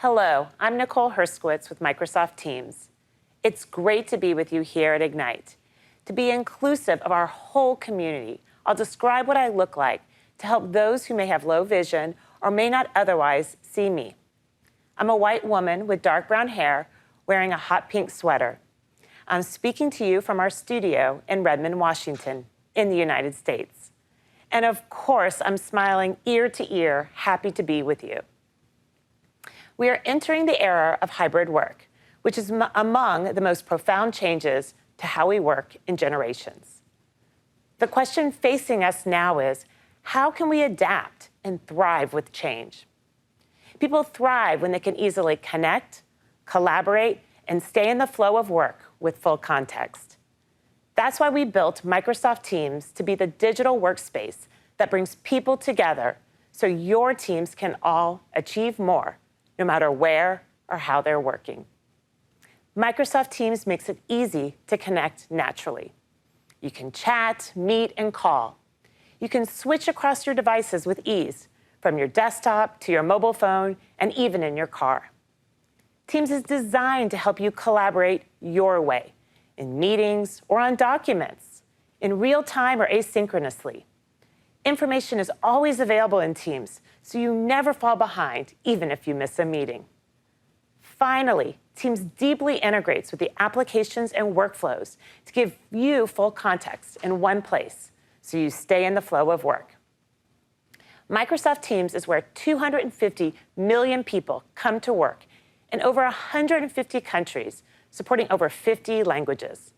Hello, I'm Nicole Herskowitz with Microsoft Teams. It's great to be with you here at Ignite. To be inclusive of our whole community, I'll describe what I look like to help those who may have low vision or may not otherwise see me. I'm a white woman with dark brown hair wearing a hot pink sweater. I'm speaking to you from our studio in Redmond, Washington, in the United States. And of course, I'm smiling ear to ear, happy to be with you. We are entering the era of hybrid work, which is among the most profound changes to how we work in generations. The question facing us now is, how can we adapt and thrive with change? People thrive when they can easily connect, collaborate, and stay in the flow of work with full context. That's why we built Microsoft Teams to be the digital workspace that brings people together so your teams can all achieve more, no matter where or how they're working. Microsoft Teams makes it easy to connect naturally. You can chat, meet, and call. You can switch across your devices with ease, from your desktop to your mobile phone, and even in your car. Teams is designed to help you collaborate your way, in meetings or on documents, in real time or asynchronously. Information is always available in Teams, so you never fall behind, even if you miss a meeting. Finally, Teams deeply integrates with the applications and workflows to give you full context in one place, so you stay in the flow of work. Microsoft Teams is where 250 million people come to work in over 150 countries, supporting over 50 languages.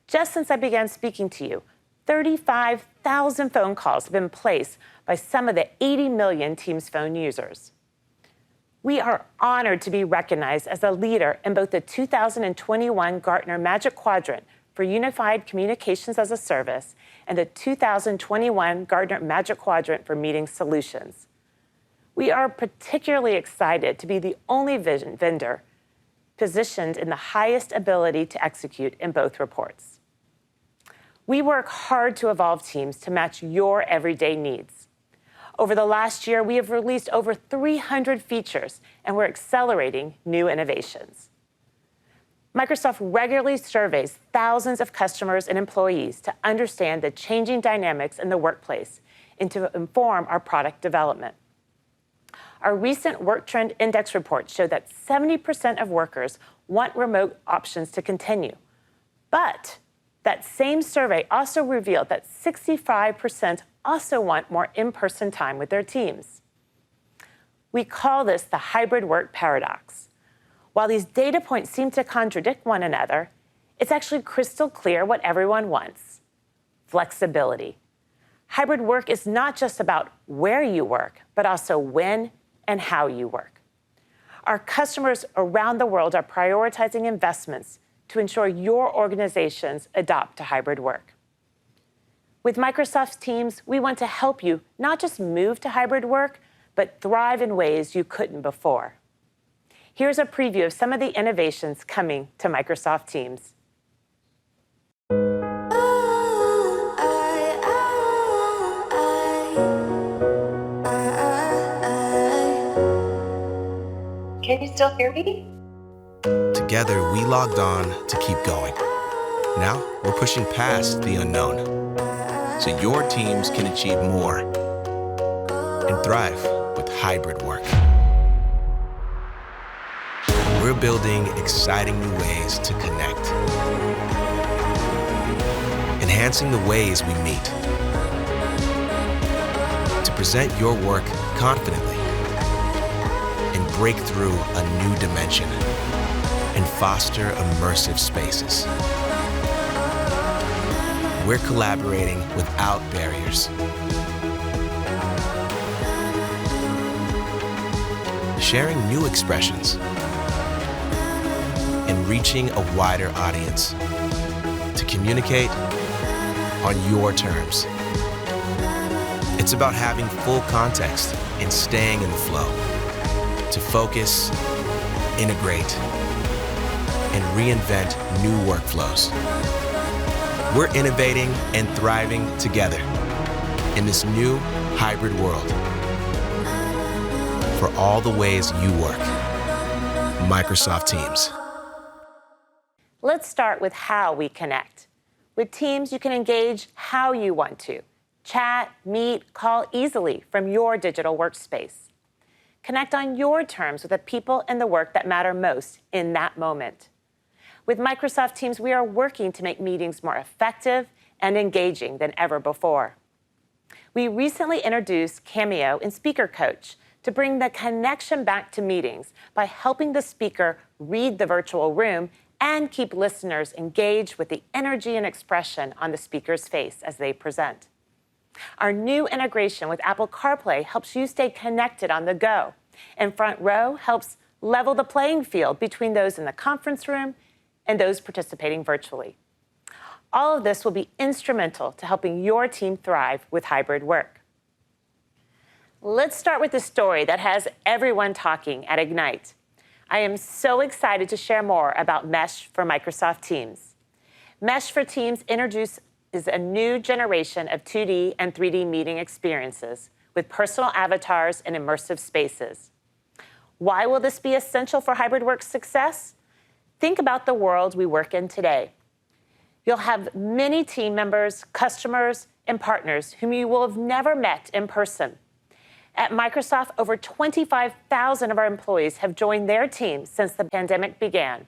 Just since I began speaking to you, 35,000 phone calls have been placed by some of the 80 million Teams phone users. We are honored to be recognized as a leader in both the 2021 Gartner Magic Quadrant for Unified Communications as a Service and the 2021 Gartner Magic Quadrant for Meeting Solutions. We are particularly excited to be the only vendor positioned in the highest ability to execute in both reports. We work hard to evolve Teams to match your everyday needs. Over the last year, we have released over 300 features, and we're accelerating new innovations. Microsoft regularly surveys thousands of customers and employees to understand the changing dynamics in the workplace and to inform our product development. Our recent Work Trend Index report showed that 70% of workers want remote options to continue. But that same survey also revealed that 65% also want more in-person time with their teams. We call this the hybrid work paradox. While these data points seem to contradict one another, it's actually crystal clear what everyone wants: flexibility. Hybrid work is not just about where you work, but also when and how you work. Our customers around the world are prioritizing investments to ensure your organizations adopt to hybrid work. With Microsoft Teams, we want to help you not just move to hybrid work, but thrive in ways you couldn't before. Here's a preview of some of the innovations coming to Microsoft Teams. Can you still hear me? Together, we logged on to keep going. Now, we're pushing past the unknown, so your teams can achieve more and thrive with hybrid work. We're building exciting new ways to connect, enhancing the ways we meet, to present your work confidently, and break through a new dimension and foster immersive spaces. We're collaborating without barriers, sharing new expressions, and reaching a wider audience to communicate on your terms. It's about having full context and staying in the flow to focus, integrate, and reinvent new workflows. We're innovating and thriving together in this new hybrid world for all the ways you work. Microsoft Teams. Let's start with how we connect. With Teams, you can engage how you want to. Chat, meet, call easily from your digital workspace. Connect on your terms with the people and the work that matter most in that moment. With Microsoft Teams, we are working to make meetings more effective and engaging than ever before. We recently introduced Cameo in Speaker Coach to bring the connection back to meetings by helping the speaker read the virtual room and keep listeners engaged with the energy and expression on the speaker's face as they present. Our new integration with Apple CarPlay helps you stay connected on the go, and Front Row helps level the playing field between those in the conference room and those participating virtually. All of this will be instrumental to helping your team thrive with hybrid work. Let's start with the story that has everyone talking at Ignite. I am so excited to share more about Mesh for Microsoft Teams. Mesh for Teams introduces a new generation of 2D and 3D meeting experiences with personal avatars and immersive spaces. Why will this be essential for hybrid work success? Think about the world we work in today. You'll have many team members, customers, and partners whom you will have never met in person. At Microsoft, over 25,000 of our employees have joined their teams since the pandemic began,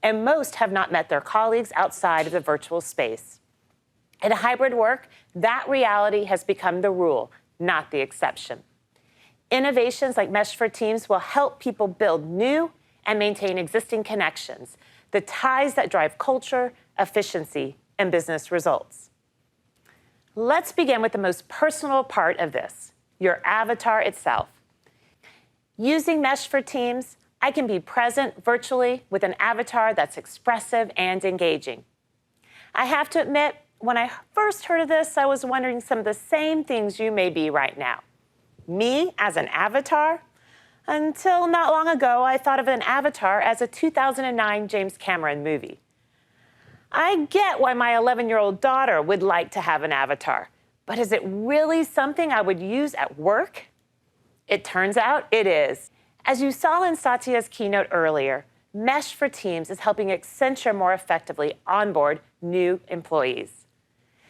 and most have not met their colleagues outside of the virtual space. In hybrid work, that reality has become the rule, not the exception. Innovations like Mesh for Teams will help people build new and maintain existing connections, the ties that drive culture, efficiency, and business results. Let's begin with the most personal part of this, your avatar itself. Using Mesh for Teams, I can be present virtually with an avatar that's expressive and engaging. I have to admit, when I first heard of this, I was wondering some of the same things you may be right now. Me as an avatar? Until not long ago, I thought of an avatar as a 2009 James Cameron movie. I get why my 11-year-old daughter would like to have an avatar, but is it really something I would use at work? It turns out it is. As you saw in Satya's keynote earlier, Mesh for Teams is helping Accenture more effectively onboard new employees.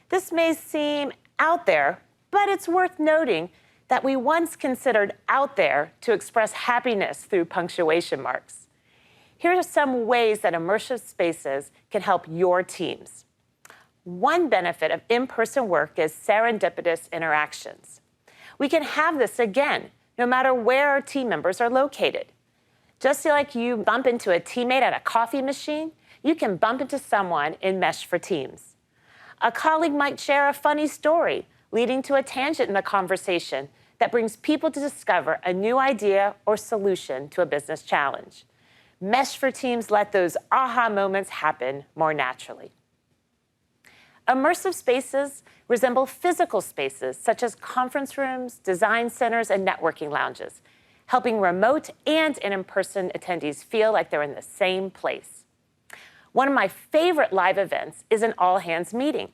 This may seem out there, but it's worth noting that we once considered out there to express happiness through punctuation marks. Here are some ways that immersive spaces can help your teams. One benefit of in-person work is serendipitous interactions. We can have this again, no matter where our team members are located. Just like you bump into a teammate at a coffee machine, you can bump into someone in Mesh for Teams. A colleague might share a funny story, leading to a tangent in the conversation that brings people to discover a new idea or solution to a business challenge. Mesh for Teams let those aha moments happen more naturally. Immersive spaces resemble physical spaces such as conference rooms, design centers, and networking lounges, helping remote and in-person attendees feel like they're in the same place. One of my favorite live events is an all-hands meeting.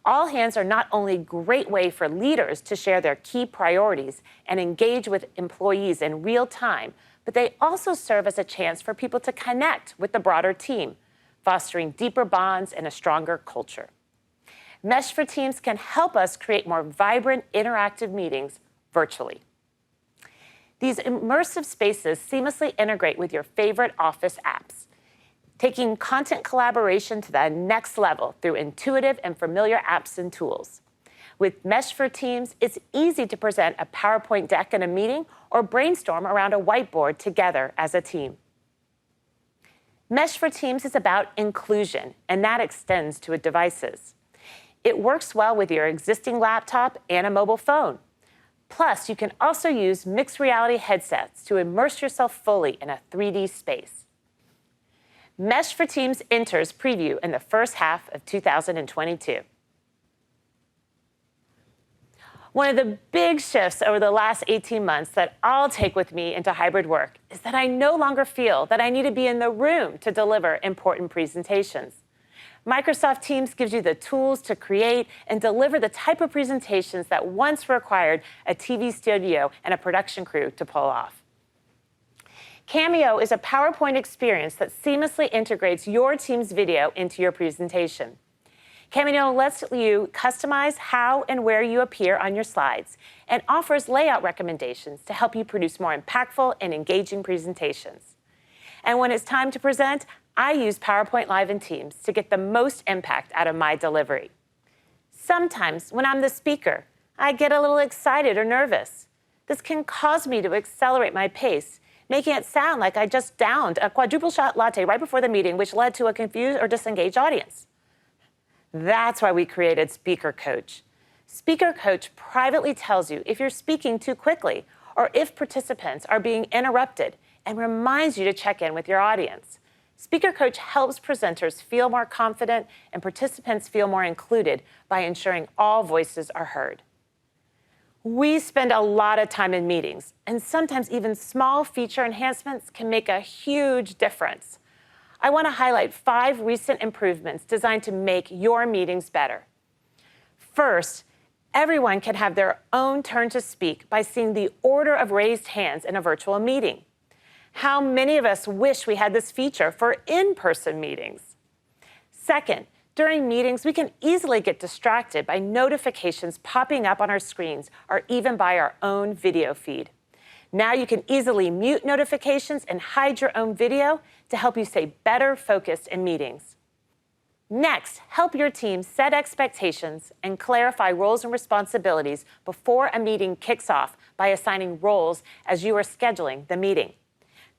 All hands are not only a great way for leaders to share their key priorities and engage with employees in real time, but they also serve as a chance for people to connect with the broader team, fostering deeper bonds and a stronger culture. Mesh for Teams can help us create more vibrant, interactive meetings virtually. These immersive spaces seamlessly integrate with your favorite Office apps, taking content collaboration to the next level through intuitive and familiar apps and tools. With Mesh for Teams, it's easy to present a PowerPoint deck in a meeting or brainstorm around a whiteboard together as a team. Mesh for Teams is about inclusion, and that extends to devices. It works well with your existing laptop and a mobile phone. Plus, you can also use mixed reality headsets to immerse yourself fully in a 3D space. Mesh for Teams enters preview in the first half of 2022. One of the big shifts over the last 18 months that I'll take with me into hybrid work is that I no longer feel that I need to be in the room to deliver important presentations. Microsoft Teams gives you the tools to create and deliver the type of presentations that once required a TV studio and a production crew to pull off. Cameo is a PowerPoint experience that seamlessly integrates your team's video into your presentation. Cameo lets you customize how and where you appear on your slides and offers layout recommendations to help you produce more impactful and engaging presentations. And when it's time to present, I use PowerPoint Live in Teams to get the most impact out of my delivery. Sometimes, when I'm the speaker, I get a little excited or nervous. This can cause me to accelerate my pace, making it sound like I just downed a quadruple shot latte right before the meeting, which led to a confused or disengaged audience. That's why we created Speaker Coach. Speaker Coach privately tells you if you're speaking too quickly or if participants are being interrupted and reminds you to check in with your audience. Speaker Coach helps presenters feel more confident and participants feel more included by ensuring all voices are heard. We spend a lot of time in meetings, and sometimes even small feature enhancements can make a huge difference. I want to highlight 5 recent improvements designed to make your meetings better. First, everyone can have their own turn to speak by seeing the order of raised hands in a virtual meeting. How many of us wish we had this feature for in-person meetings? Second, during meetings, we can easily get distracted by notifications popping up on our screens or even by our own video feed. Now you can easily mute notifications and hide your own video to help you stay better focused in meetings. Next, help your team set expectations and clarify roles and responsibilities before a meeting kicks off by assigning roles as you are scheduling the meeting.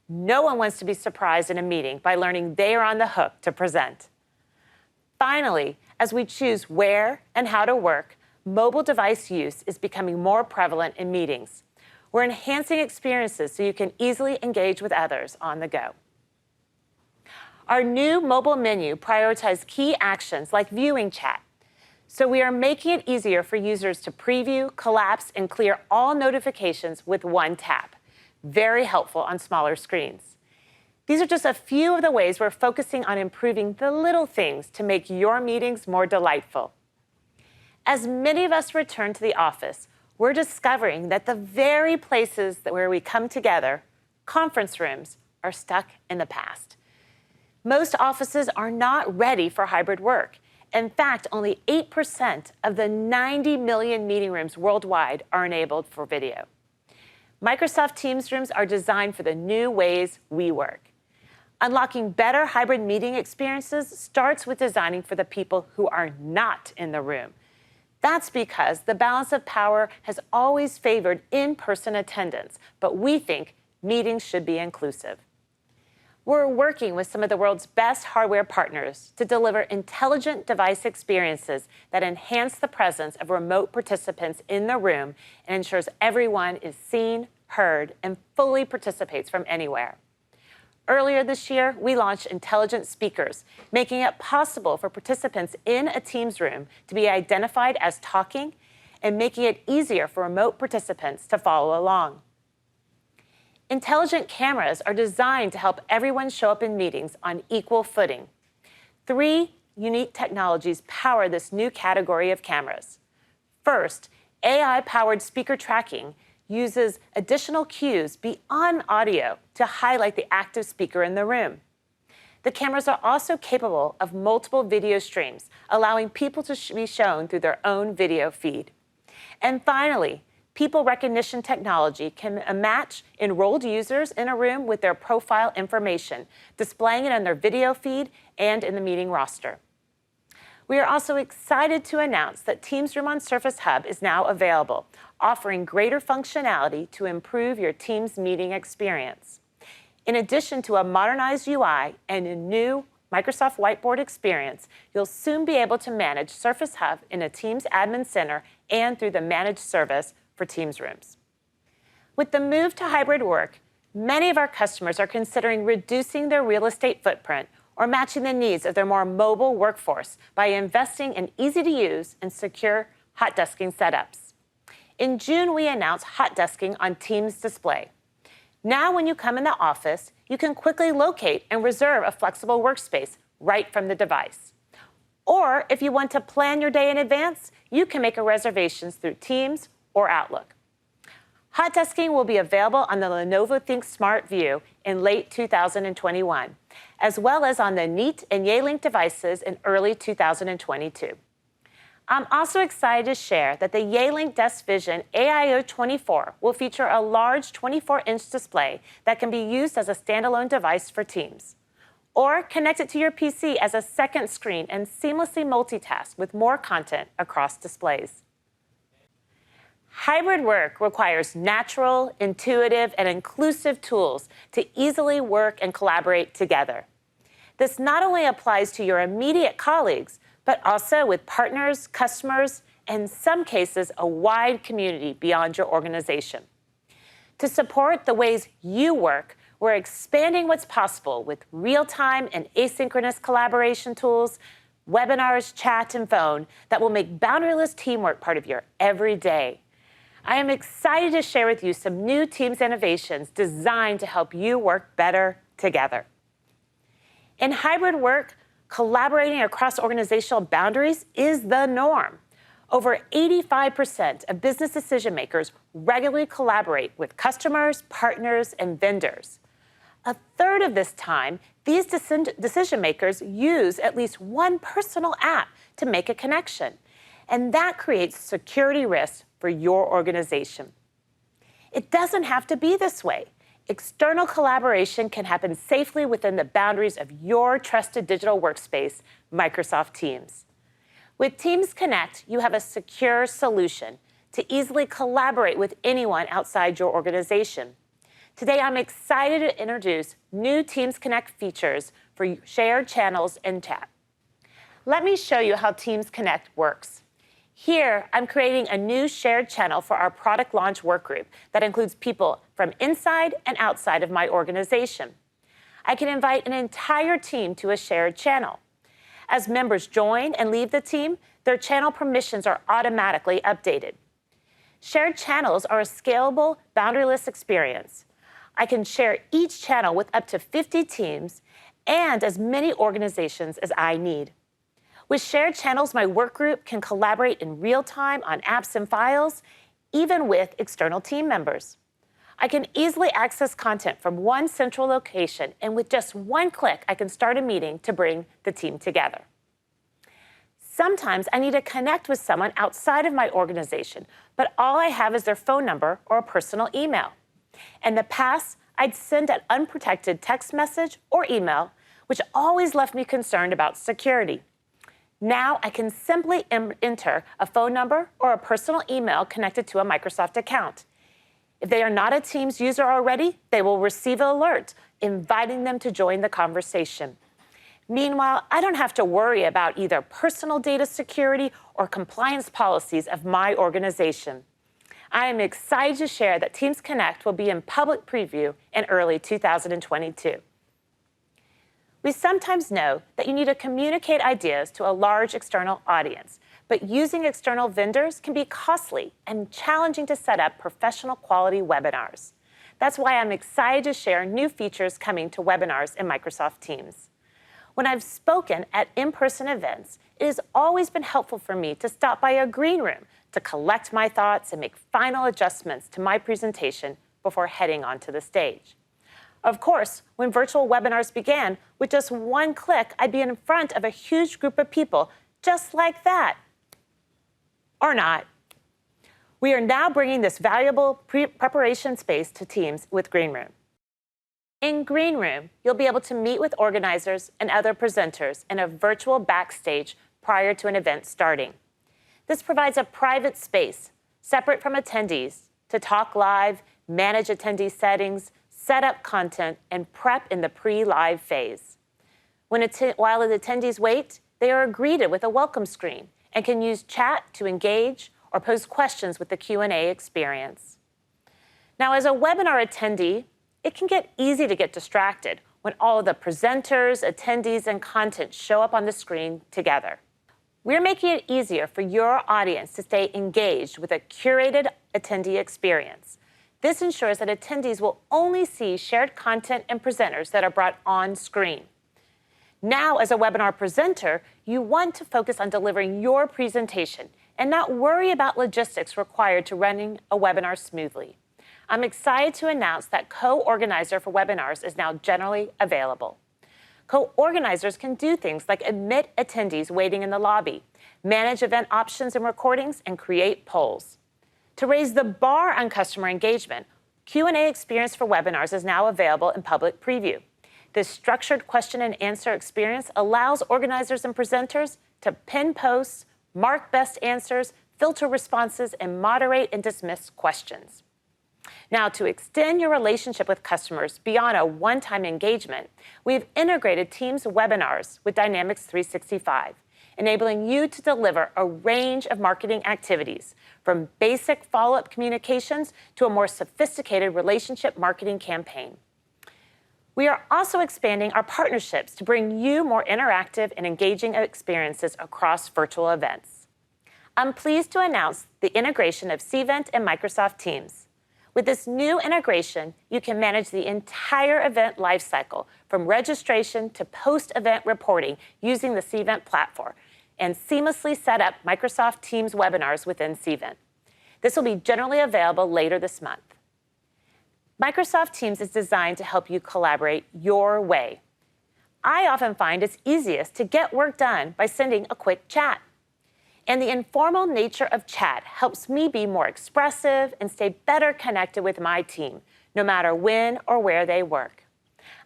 No one wants to be surprised in a meeting by learning they are on the hook to present. Finally, as we choose where and how to work, mobile device use is becoming more prevalent in meetings. We're enhancing experiences so you can easily engage with others on the go. Our new mobile menu prioritizes key actions like viewing chat. So we are making it easier for users to preview, collapse, and clear all notifications with one tap. Very helpful on smaller screens. These are just a few of the ways we're focusing on improving the little things to make your meetings more delightful. As many of us return to the office, we're discovering that the very places where we come together, conference rooms, are stuck in the past. Most offices are not ready for hybrid work. In fact, only 8% of the 90 million meeting rooms worldwide are enabled for video. Microsoft Teams rooms are designed for the new ways we work. Unlocking better hybrid meeting experiences starts with designing for the people who are not in the room. That's because the balance of power has always favored in-person attendance, but we think meetings should be inclusive. We're working with some of the world's best hardware partners to deliver intelligent device experiences that enhance the presence of remote participants in the room and ensures everyone is seen, heard, and fully participates from anywhere. Earlier this year, we launched intelligent speakers, making it possible for participants in a Teams room to be identified as talking and making it easier for remote participants to follow along. Intelligent cameras are designed to help everyone show up in meetings on equal footing. 3 unique technologies power this new category of cameras. First, AI-powered speaker tracking uses additional cues beyond audio to highlight the active speaker in the room. The cameras are also capable of multiple video streams, allowing people to be shown through their own video feed. And finally, people recognition technology can match enrolled users in a room with their profile information, displaying it on their video feed and in the meeting roster. We are also excited to announce that Teams Room on Surface Hub is now available, offering greater functionality to improve your Teams meeting experience. In addition to a modernized UI and a new Microsoft Whiteboard experience, you'll soon be able to manage Surface Hub in a Teams Admin Center and through the managed service for Teams Rooms. With the move to hybrid work, many of our customers are considering reducing their real estate footprint or matching the needs of their more mobile workforce by investing in easy-to-use and secure hot desking setups. In June, we announced hot desking on Teams Display. Now, when you come in the office, you can quickly locate and reserve a flexible workspace right from the device. Or if you want to plan your day in advance, you can make a reservations through Teams or Outlook. Hot desking will be available on the Lenovo ThinkSmart View in late 2021, as well as on the Neat and Yealink devices in early 2022. I'm also excited to share that the Yealink Desk Vision AIO 24 will feature a large 24-inch display that can be used as a standalone device for Teams, or connect it to your PC as a second screen and seamlessly multitask with more content across displays. Hybrid work requires natural, intuitive, and inclusive tools to easily work and collaborate together. This not only applies to your immediate colleagues, but also with partners, customers, and in some cases, a wide community beyond your organization. To support the ways you work, we're expanding what's possible with real-time and asynchronous collaboration tools, webinars, chat, and phone that will make boundaryless teamwork part of your everyday. I am excited to share with you some new Teams innovations designed to help you work better together. In hybrid work, collaborating across organizational boundaries is the norm. Over 85% of business decision makers regularly collaborate with customers, partners, and vendors. A third of this time, these decision makers use at least one personal app to make a connection, and that creates security risks for your organization. It doesn't have to be this way. External collaboration can happen safely within the boundaries of your trusted digital workspace, Microsoft Teams. With Teams Connect, you have a secure solution to easily collaborate with anyone outside your organization. Today, I'm excited to introduce new Teams Connect features for shared channels and chat. Let me show you how Teams Connect works. Here, I'm creating a new shared channel for our product launch workgroup that includes people from inside and outside of my organization. I can invite an entire team to a shared channel. As members join and leave the team, their channel permissions are automatically updated. Shared channels are a scalable, boundaryless experience. I can share each channel with up to 50 teams and as many organizations as I need. With shared channels, my workgroup can collaborate in real time on apps and files, even with external team members. I can easily access content from one central location, and with just one click, I can start a meeting to bring the team together. Sometimes I need to connect with someone outside of my organization, but all I have is their phone number or a personal email. In the past, I'd send an unprotected text message or email, which always left me concerned about security. Now I can simply enter a phone number or a personal email connected to a Microsoft account. If they are not a Teams user already, they will receive an alert inviting them to join the conversation. Meanwhile, I don't have to worry about either personal data security or compliance policies of my organization. I am excited to share that Teams Connect will be in public preview in early 2022. We sometimes know that you need to communicate ideas to a large external audience, but using external vendors can be costly and challenging to set up professional quality webinars. That's why I'm excited to share new features coming to webinars in Microsoft Teams. When I've spoken at in-person events, it has always been helpful for me to stop by a green room to collect my thoughts and make final adjustments to my presentation before heading onto the stage. Of course, when virtual webinars began, with just one click, I'd be in front of a huge group of people, just like that. Or not. We are now bringing this valuable preparation space to Teams with Green Room. In Green Room, you'll be able to meet with organizers and other presenters in a virtual backstage prior to an event starting. This provides a private space, separate from attendees, to talk live, manage attendee settings, set up content, and prep in the pre-live phase. While the attendees wait, they are greeted with a welcome screen and can use chat to engage or pose questions with the Q&A experience. Now, as a webinar attendee, it can get easy to get distracted when all of the presenters, attendees, and content show up on the screen together. We're making it easier for your audience to stay engaged with a curated attendee experience. This ensures that attendees will only see shared content and presenters that are brought on screen. Now, as a webinar presenter, you want to focus on delivering your presentation and not worry about logistics required to running a webinar smoothly. I'm excited to announce that Co-Organizer for webinars is now generally available. Co-organizers can do things like admit attendees waiting in the lobby, manage event options and recordings, and create polls. To raise the bar on customer engagement, Q&A experience for webinars is now available in public preview. This structured question and answer experience allows organizers and presenters to pin posts, mark best answers, filter responses, and moderate and dismiss questions. Now, to extend your relationship with customers beyond a one-time engagement, we've integrated Teams webinars with Dynamics 365, enabling you to deliver a range of marketing activities, from basic follow-up communications to a more sophisticated relationship marketing campaign. We are also expanding our partnerships to bring you more interactive and engaging experiences across virtual events. I'm pleased to announce the integration of Cvent and Microsoft Teams. With this new integration, you can manage the entire event lifecycle, from registration to post-event reporting, using the Cvent platform, and seamlessly set up Microsoft Teams webinars within Cvent. This will be generally available later this month. Microsoft Teams is designed to help you collaborate your way. I often find it's easiest to get work done by sending a quick chat. And the informal nature of chat helps me be more expressive and stay better connected with my team, no matter when or where they work.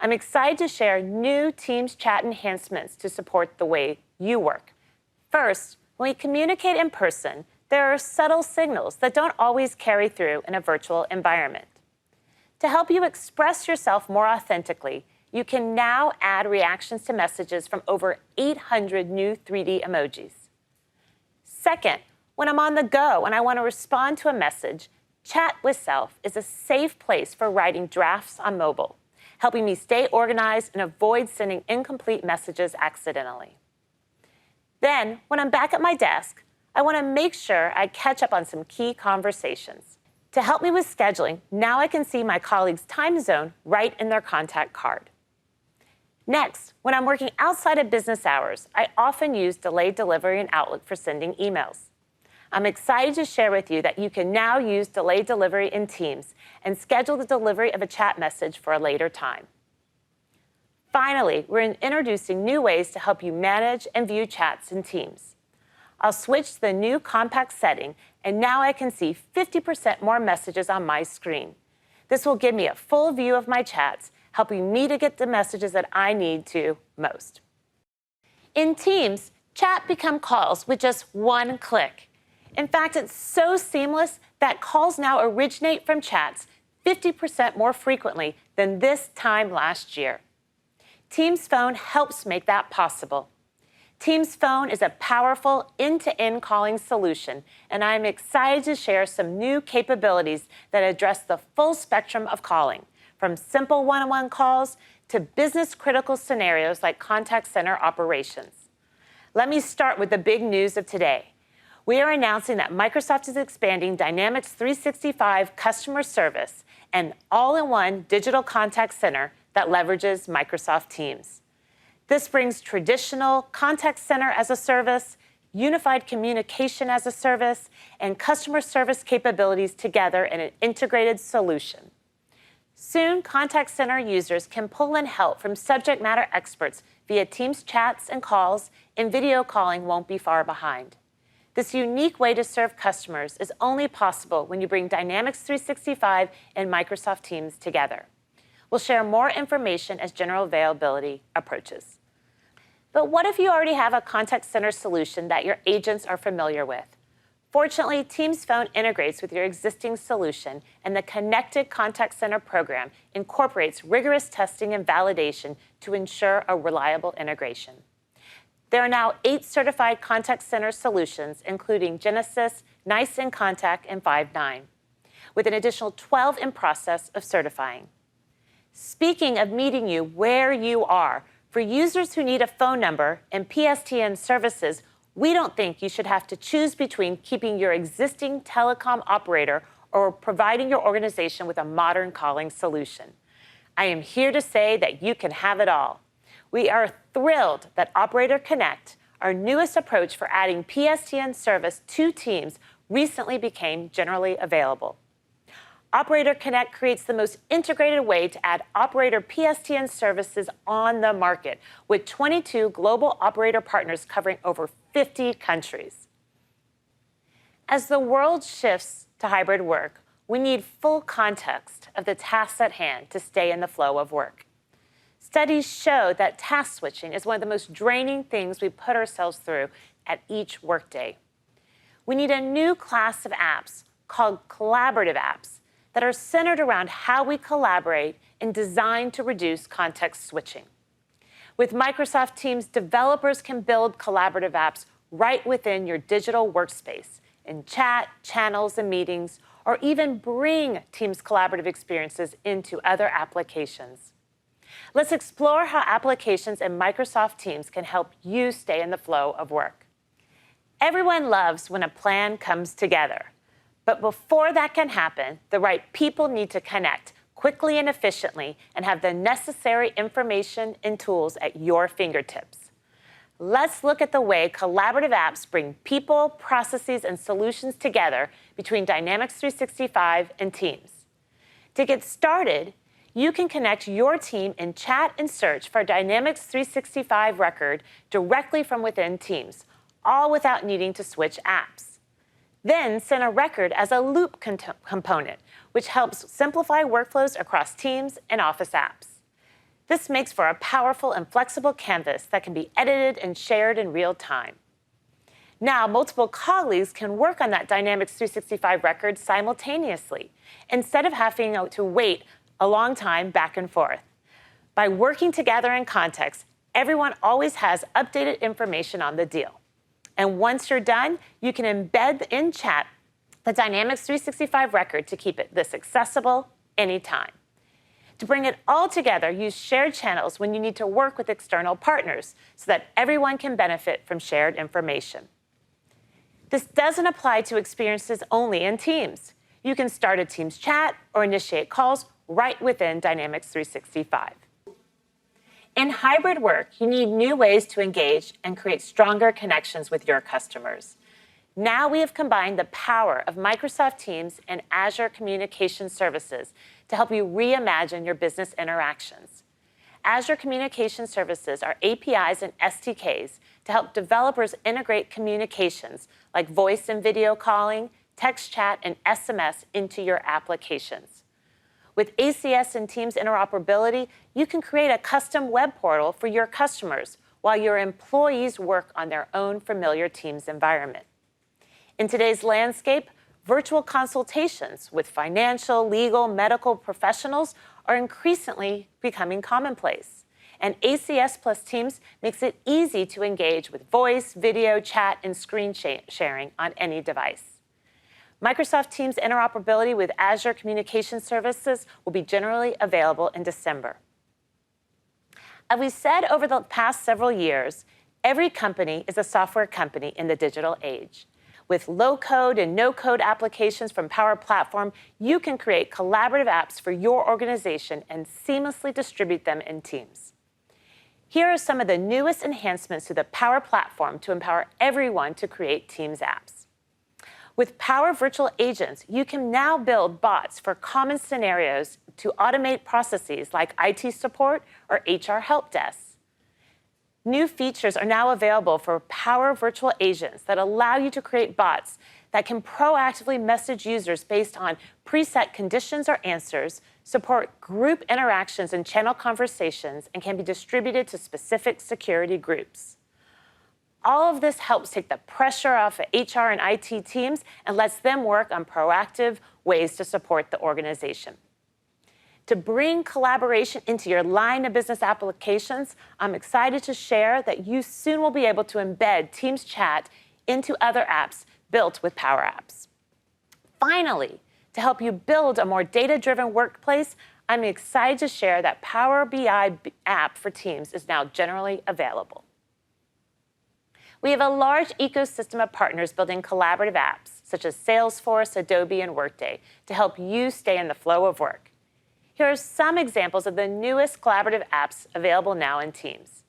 I'm excited to share new Teams chat enhancements to support the way you work. First, when we communicate in person, there are subtle signals that don't always carry through in a virtual environment. To help you express yourself more authentically, you can now add reactions to messages from over 800 new 3D emojis. Second, when I'm on the go and I want to respond to a message, Chat with Self is a safe place for writing drafts on mobile, helping me stay organized and avoid sending incomplete messages accidentally. Then, when I'm back at my desk, I want to make sure I catch up on some key conversations. To help me with scheduling, now I can see my colleagues' time zone right in their contact card. Next, when I'm working outside of business hours, I often use delayed delivery in Outlook for sending emails. I'm excited to share with you that you can now use delayed delivery in Teams and schedule the delivery of a chat message for a later time. Finally, we're introducing new ways to help you manage and view chats in Teams. I'll switch to the new compact setting, and now I can see 50% more messages on my screen. This will give me a full view of my chats, helping me to get the messages that I need to most. In Teams, chat becomes calls with just one click. In fact, it's so seamless that calls now originate from chats 50% more frequently than this time last year. Teams Phone helps make that possible. Teams Phone is a powerful end-to-end calling solution, and I'm excited to share some new capabilities that address the full spectrum of calling, from simple one-on-one calls to business-critical scenarios like contact center operations. Let me start with the big news of today. We are announcing that Microsoft is expanding Dynamics 365 customer service, an all-in-one digital contact center that leverages Microsoft Teams. This brings traditional contact center as a service, unified communication as a service, and customer service capabilities together in an integrated solution. Soon, contact center users can pull in help from subject matter experts via Teams chats and calls, and video calling won't be far behind. This unique way to serve customers is only possible when you bring Dynamics 365 and Microsoft Teams together. We'll share more information as general availability approaches. But what if you already have a contact center solution that your agents are familiar with? Fortunately, Teams Phone integrates with your existing solution, and the Connected Contact Center program incorporates rigorous testing and validation to ensure a reliable integration. There are now 8 certified contact center solutions, including Genesys, NICE inContact, and Five9, with an additional 12 in process of certifying. Speaking of meeting you where you are, for users who need a phone number and PSTN services, we don't think you should have to choose between keeping your existing telecom operator or providing your organization with a modern calling solution. I am here to say that you can have it all. We are thrilled that Operator Connect, our newest approach for adding PSTN service to Teams, recently became generally available. Operator Connect creates the most integrated way to add operator PSTN services on the market, with 22 global operator partners covering over 50 countries. As the world shifts to hybrid work, we need full context of the tasks at hand to stay in the flow of work. Studies show that task switching is one of the most draining things we put ourselves through at each workday. We need a new class of apps called collaborative apps that are centered around how we collaborate and designed to reduce context switching. With Microsoft Teams, developers can build collaborative apps right within your digital workspace, in chat, channels, and meetings, or even bring Teams collaborative experiences into other applications. Let's explore how applications in Microsoft Teams can help you stay in the flow of work. Everyone loves when a plan comes together. But before that can happen, the right people need to connect quickly and efficiently and have the necessary information and tools at your fingertips. Let's look at the way collaborative apps bring people, processes, and solutions together between Dynamics 365 and Teams. To get started, you can connect your team in chat and search for Dynamics 365 record directly from within Teams, all without needing to switch apps. Then send a record as a loop component, which helps simplify workflows across Teams and Office apps. This makes for a powerful and flexible canvas that can be edited and shared in real time. Now, multiple colleagues can work on that Dynamics 365 record simultaneously, instead of having to wait a long time back and forth. By working together in context, everyone always has updated information on the deal. And once you're done, you can embed in chat the Dynamics 365 record to keep this accessible anytime. To bring it all together, use shared channels when you need to work with external partners so that everyone can benefit from shared information. This doesn't apply to experiences only in Teams. You can start a Teams chat or initiate calls right within Dynamics 365. In hybrid work, you need new ways to engage and create stronger connections with your customers. Now we have combined the power of Microsoft Teams and Azure Communication Services to help you reimagine your business interactions. Azure Communication Services are APIs and SDKs to help developers integrate communications like voice and video calling, text chat, and SMS into your applications. With ACS and Teams interoperability, you can create a custom web portal for your customers while your employees work on their own familiar Teams environment. In today's landscape, virtual consultations with financial, legal, medical professionals are increasingly becoming commonplace. And ACS plus Teams makes it easy to engage with voice, video, chat, and screen sharing on any device. Microsoft Teams interoperability with Azure Communication Services will be generally available in December. As we said over the past several years, every company is a software company in the digital age. With low-code and no-code applications from Power Platform, you can create collaborative apps for your organization and seamlessly distribute them in Teams. Here are some of the newest enhancements to the Power Platform to empower everyone to create Teams apps. With Power Virtual Agents, you can now build bots for common scenarios to automate processes like IT support or HR help desks. New features are now available for Power Virtual Agents that allow you to create bots that can proactively message users based on preset conditions or answers, support group interactions and channel conversations, and can be distributed to specific security groups. All of this helps take the pressure off of HR and IT teams and lets them work on proactive ways to support the organization. To bring collaboration into your line of business applications, I'm excited to share that you soon will be able to embed Teams chat into other apps built with Power Apps. Finally, to help you build a more data-driven workplace, I'm excited to share that Power BI app for Teams is now generally available. We have a large ecosystem of partners building collaborative apps, such as Salesforce, Adobe, and Workday, to help you stay in the flow of work. Here are some examples of the newest collaborative apps available now in Teams.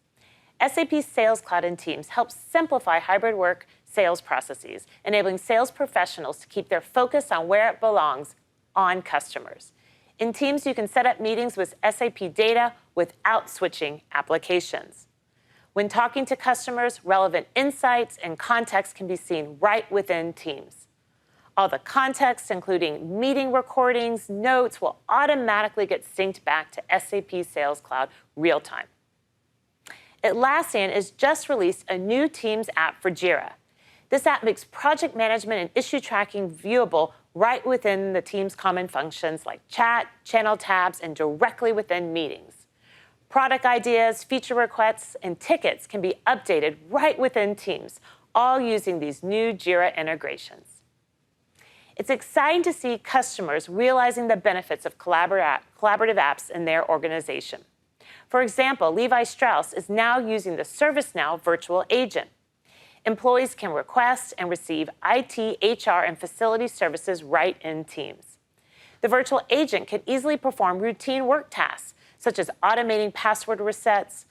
SAP Sales Cloud in Teams helps simplify hybrid work sales processes, enabling sales professionals to keep their focus on where it belongs, on customers. In Teams, you can set up meetings with SAP data without switching applications. When talking to customers, relevant insights and context can be seen right within Teams. All the context, including meeting recordings, notes, will automatically get synced back to SAP Sales Cloud real-time. Atlassian has just released a new Teams app for Jira. This app makes project management and issue tracking viewable right within the Teams common functions like chat, channel tabs, and directly within meetings. Product ideas, feature requests, and tickets can be updated right within Teams, all using these new Jira integrations. It's exciting to see customers realizing the benefits of collaborative apps in their organization. For example, Levi Strauss is now using the ServiceNow virtual agent. Employees can request and receive IT, HR, and facility services right in Teams. The virtual agent can easily perform routine work tasks, such as automating password resets,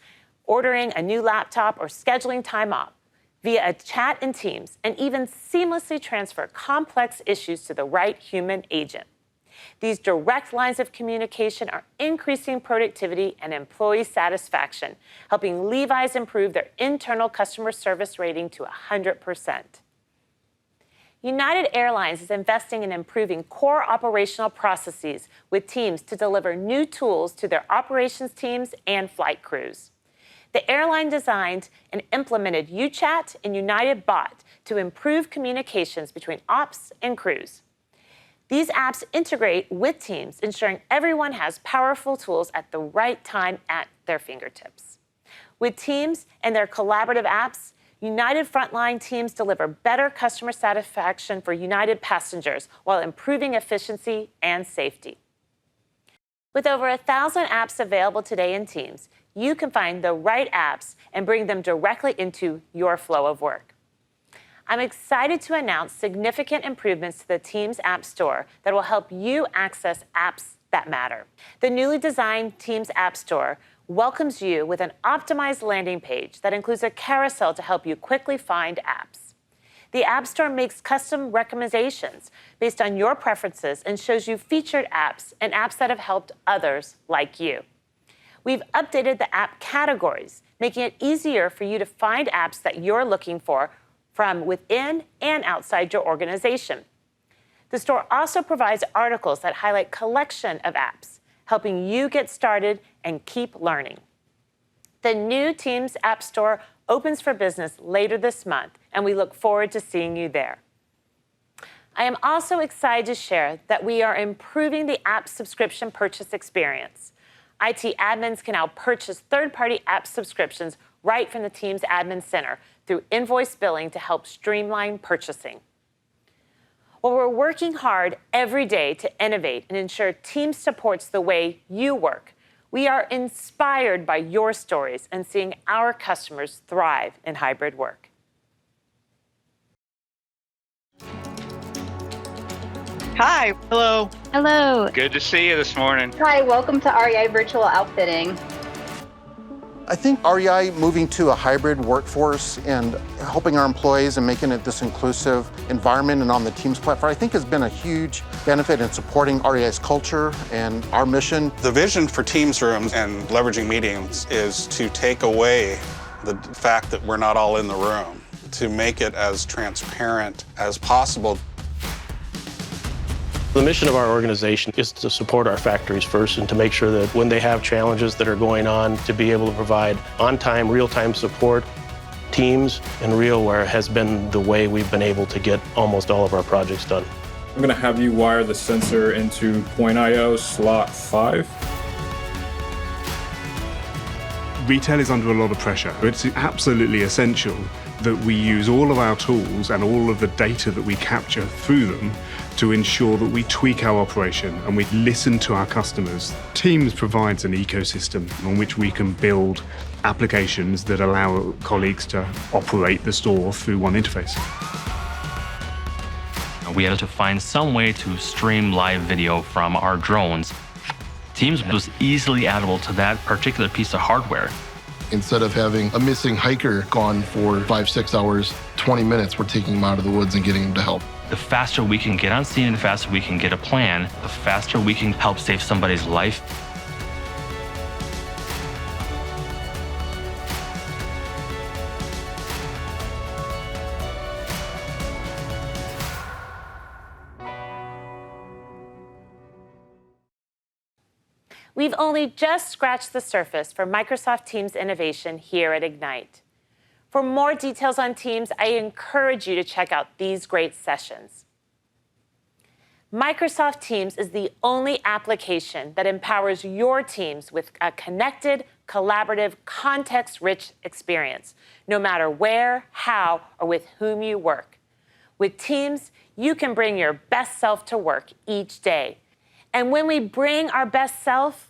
ordering a new laptop, or scheduling time off via a chat in Teams, and even seamlessly transfer complex issues to the right human agent. These direct lines of communication are increasing productivity and employee satisfaction, helping Levi's improve their internal customer service rating to 100%. United Airlines is investing in improving core operational processes with Teams to deliver new tools to their operations teams and flight crews. The airline designed and implemented UChat and United Bot to improve communications between ops and crews. These apps integrate with Teams, ensuring everyone has powerful tools at the right time at their fingertips. With Teams and their collaborative apps, United frontline teams deliver better customer satisfaction for United passengers while improving efficiency and safety. With over 1,000 apps available today in Teams, you can find the right apps and bring them directly into your flow of work. I'm excited to announce significant improvements to the Teams App Store that will help you access apps that matter. The newly designed Teams App Store welcomes you with an optimized landing page that includes a carousel to help you quickly find apps. The App Store makes custom recommendations based on your preferences and shows you featured apps and apps that have helped others like you. We've updated the app categories, making it easier for you to find apps that you're looking for from within and outside your organization. The store also provides articles that highlight collection of apps, helping you get started and keep learning. The new Teams App Store opens for business later this month, and we look forward to seeing you there. I am also excited to share that we are improving the app subscription purchase experience. IT admins can now purchase third-party app subscriptions right from the Teams Admin Center through invoice billing to help streamline purchasing. Well, we're working hard every day to innovate and ensure Teams supports the way you work. We are inspired by your stories and seeing our customers thrive in hybrid work. Hi. Hello. Hello. Good to see you this morning. Hi, welcome to REI Virtual Outfitting. I think REI moving to a hybrid workforce and helping our employees and making it this inclusive environment and on the Teams platform, I think has been a huge benefit in supporting REI's culture and our mission. The vision for Teams rooms and leveraging meetings is to take away the fact that we're not all in the room, to make it as transparent as possible. The mission of our organization is to support our factories first and to make sure that when they have challenges that are going on, to be able to provide on-time, real-time support. Teams and RealWear has been the way we've been able to get almost all of our projects done. I'm going to have you wire the sensor into Point.io slot 5. Retail is under a lot of pressure. It's absolutely essential that we use all of our tools and all of the data that we capture through them to ensure that we tweak our operation and we listen to our customers. Teams provides an ecosystem on which we can build applications that allow colleagues to operate the store through one interface. We had to find some way to stream live video from our drones. Teams was easily addable to that particular piece of hardware. Instead of having a missing hiker gone for 5-6 hours, 20 minutes, we're taking them out of the woods and getting them to help. The faster we can get on scene and the faster we can get a plan, the faster we can help save somebody's life. We've only just scratched the surface for Microsoft Teams innovation here at Ignite. For more details on Teams, I encourage you to check out these great sessions. Microsoft Teams is the only application that empowers your teams with a connected, collaborative, context-rich experience, no matter where, how, or with whom you work. With Teams, you can bring your best self to work each day. And when we bring our best self,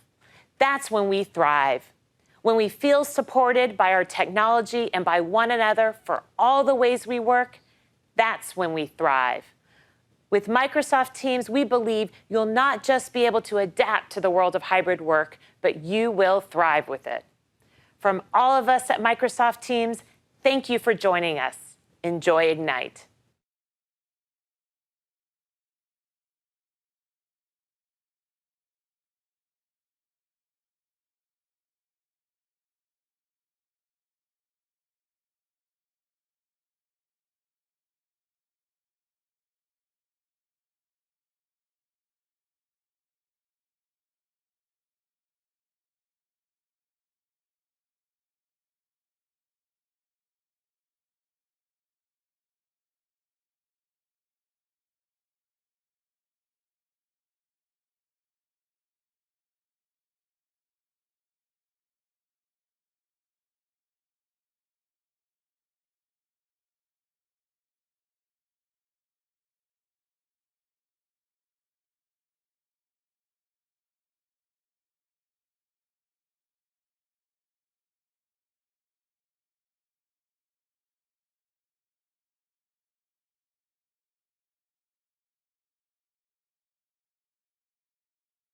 that's when we thrive. When we feel supported by our technology and by one another for all the ways we work, that's when we thrive. With Microsoft Teams, we believe you'll not just be able to adapt to the world of hybrid work, but you will thrive with it. From all of us at Microsoft Teams, thank you for joining us. Enjoy Ignite.